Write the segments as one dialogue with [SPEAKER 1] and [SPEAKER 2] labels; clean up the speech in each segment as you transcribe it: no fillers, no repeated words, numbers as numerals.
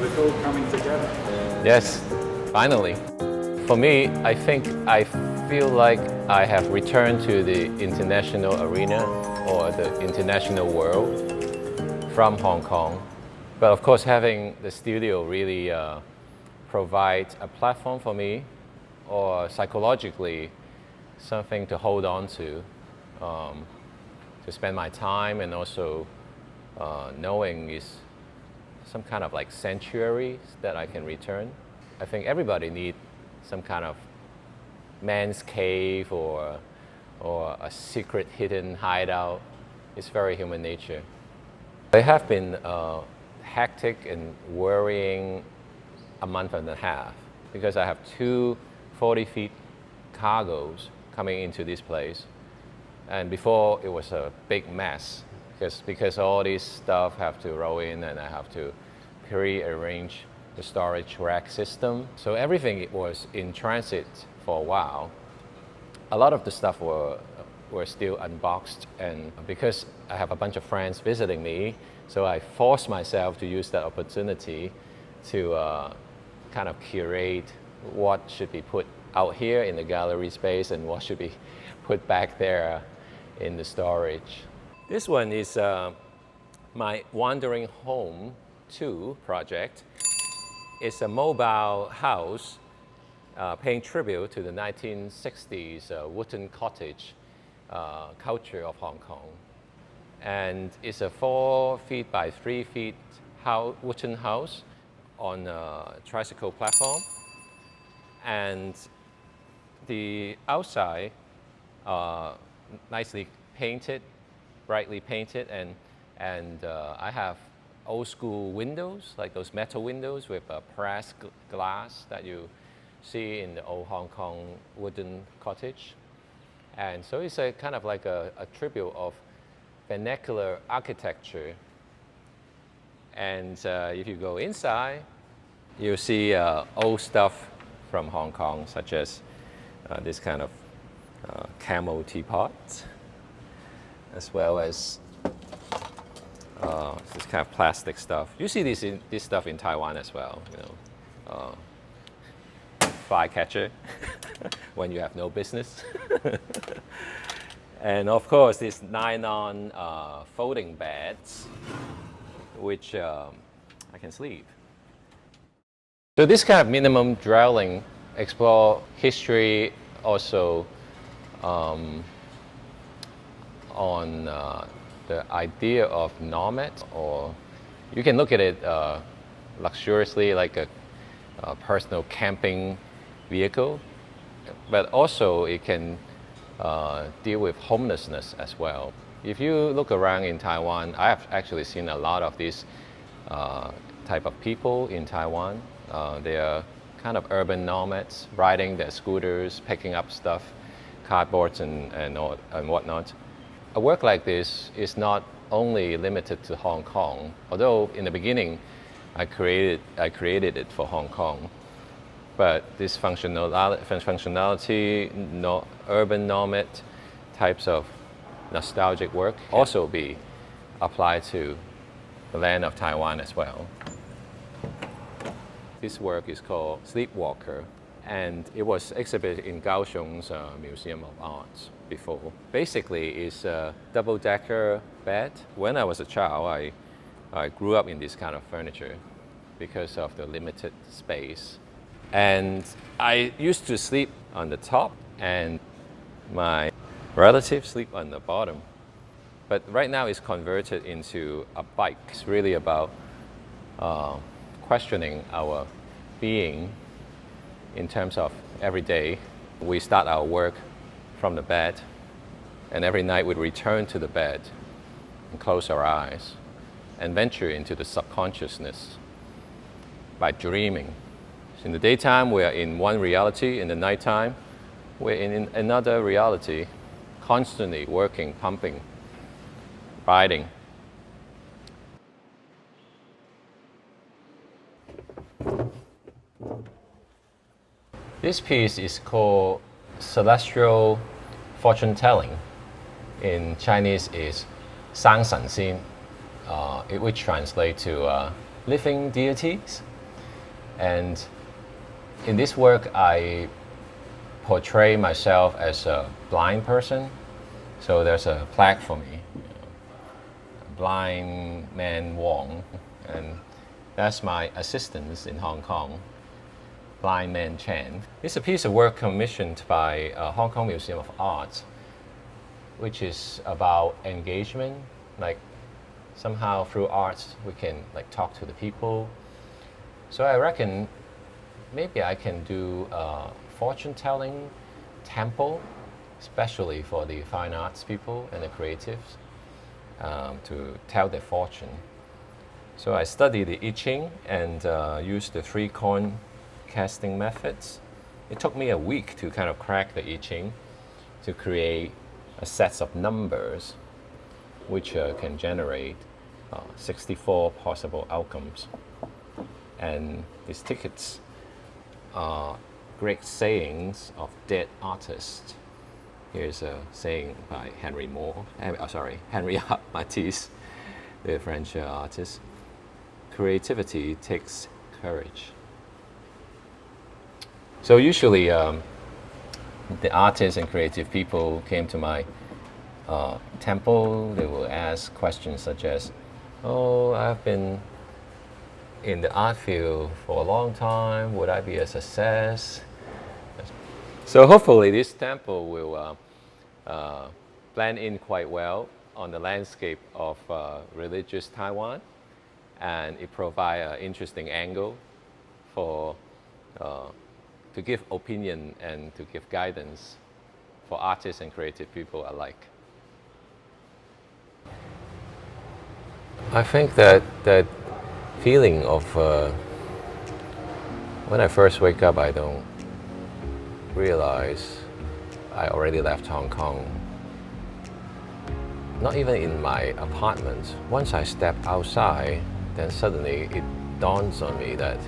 [SPEAKER 1] So it's all coming together.
[SPEAKER 2] Yes, finally. For me, I think I feel like I have returned to the international arena or the international world from Hong Kong. But of course, having the studio really provides a platform for me, or psychologically something to hold on to spend my time, and also knowing is some kind of like sanctuary that I can return. I think everybody needs some kind of man's cave or a secret hidden hideout. It's very human nature. I have been hectic and worrying a month and a half because I have two 40-feet cargoes coming into this place. And before it was a big mess because all this stuff have to roll in, and I have to pre-arrange the storage rack system. So everything was in transit for a while. A lot of the stuff were still unboxed, and because I have a bunch of friends visiting me, so I forced myself to use that opportunity to kind of curate what should be put out here in the gallery space and what should be put back there in the storage. This one is my Wandering Home 2 project. It's a mobile house paying tribute to the 1960s wooden cottage culture of Hong Kong. And it's a 4 feet by 3 feet wooden house on a tricycle platform. And the outside nicely painted, brightly painted, and I have old school windows, like those metal windows with pressed glass that you see in the old Hong Kong wooden cottage. And so it's a kind of like a tribute of vernacular architecture. And if you go inside, you'll see old stuff from Hong Kong, such as this kind of camel teapot, as well as this kind of plastic stuff. You see this stuff in Taiwan as well, you know, fly catcher when you have no business. And of course, these nylon folding beds, which I can sleep. So this kind of minimum dwelling explore history also on the idea of nomad, or you can look at it luxuriously like a personal camping vehicle, but also it can deal with homelessness as well. If you look around in Taiwan, I have actually seen a lot of these type of people in Taiwan. They are kind of urban nomads, riding their scooters, picking up stuff, cardboards and whatnot. A work like this is not only limited to Hong Kong, although in the beginning I created it for Hong Kong. But this functionality, urban nomad types of nostalgic work also be applied to the land of Taiwan as well. This work is called Sleepwalker, and it was exhibited in Kaohsiung's Museum of Arts before. Basically, it's a double-decker bed. When I was a child, I grew up in this kind of furniture because of the limited space. And I used to sleep on the top, and my relatives sleep on the bottom. But right now it's converted into a bike. It's really about questioning our being in terms of every day. We start our work from the bed, and every night we return to the bed and close our eyes and venture into the subconsciousness by dreaming. In the daytime, we are in one reality. In the nighttime, we're in another reality, constantly working, pumping, riding. This piece is called Celestial Fortune Telling. In Chinese is 山神仙, which translates to living deities. And in this work, I portray myself as a blind person. So there's a plaque for me, Blind Man Wong, and that's my assistant in Hong Kong, Blind Man Chan. It's a piece of work commissioned by Hong Kong Museum of Art, which is about engagement. Like somehow through art we can like talk to the people. So I reckon maybe I can do a fortune-telling temple, especially for the fine arts people and the creatives, to tell their fortune. So I studied the I Ching and used the 3-coin casting methods. It took me a week to kind of crack the I Ching to create a set of numbers which can generate 64 possible outcomes. And these tickets are great sayings of dead artists. Here's a saying by Henry Matisse, the French artist. Creativity takes courage. So usually the artists and creative people came to my temple. They will ask questions such as, oh, I've been in the art field for a long time, would I be a success? So hopefully this temple will blend in quite well on the landscape of religious Taiwan, and it provides an interesting angle for to give opinion and to give guidance for artists and creative people alike. I think that feeling of when I first wake up, I don't realize I already left Hong Kong. Not even in my apartment. Once I step outside, then suddenly it dawns on me that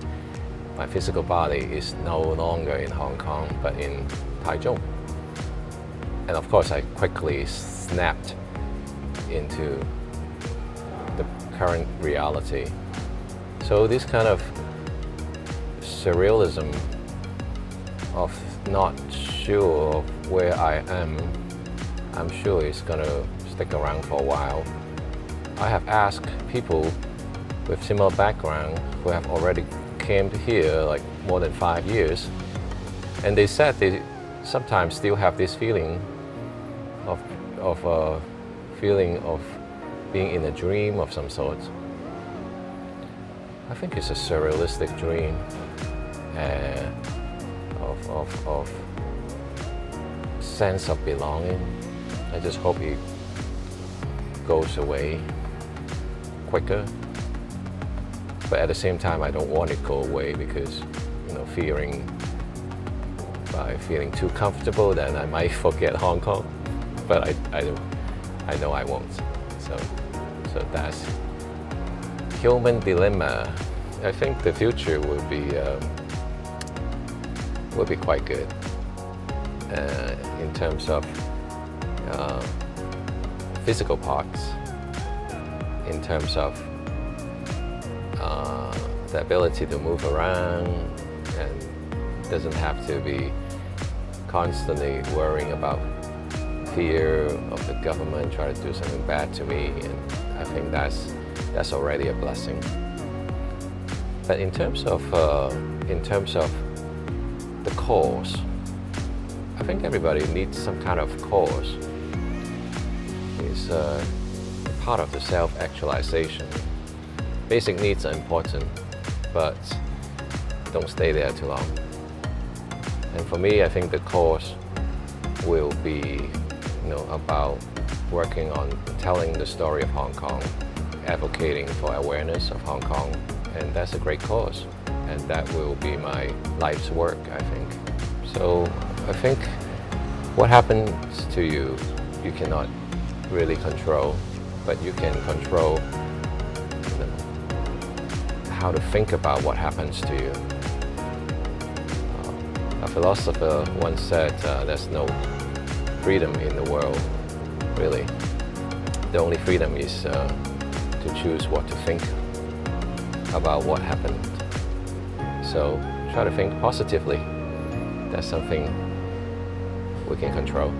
[SPEAKER 2] my physical body is no longer in Hong Kong, but in Taichung. And of course, I quickly snapped into the current reality. So this kind of surrealism of not sure of where I am, I'm sure it's going to stick around for a while. I have asked people with similar background who have already came here like more than 5 years, and they said they sometimes still have this feeling of being in a dream of some sort. I think it's a surrealistic dream of sense of belonging. I just hope it goes away quicker. But at the same time, I don't want it to go away because, by feeling too comfortable, then I might forget Hong Kong. But I know I won't. So that's human dilemma. I think the future will be quite good in terms of physical parts, in terms of the ability to move around, and doesn't have to be constantly worrying about fear of the government trying to do something bad to me, and I think that's already a blessing. But in terms of the cause, I think everybody needs some kind of cause. It's part of the self-actualization. Basic needs are important, but don't stay there too long. And for me, I think the cause will be, about working on telling the story of Hong Kong, advocating for awareness of Hong Kong, and that's a great cause. And that will be my life's work, I think. So I think what happens to you, you cannot really control, but you can control how to think about what happens to you. A philosopher once said there's no freedom in the world, really. The only freedom is to choose what to think about what happened. So try to think positively. That's something we can control.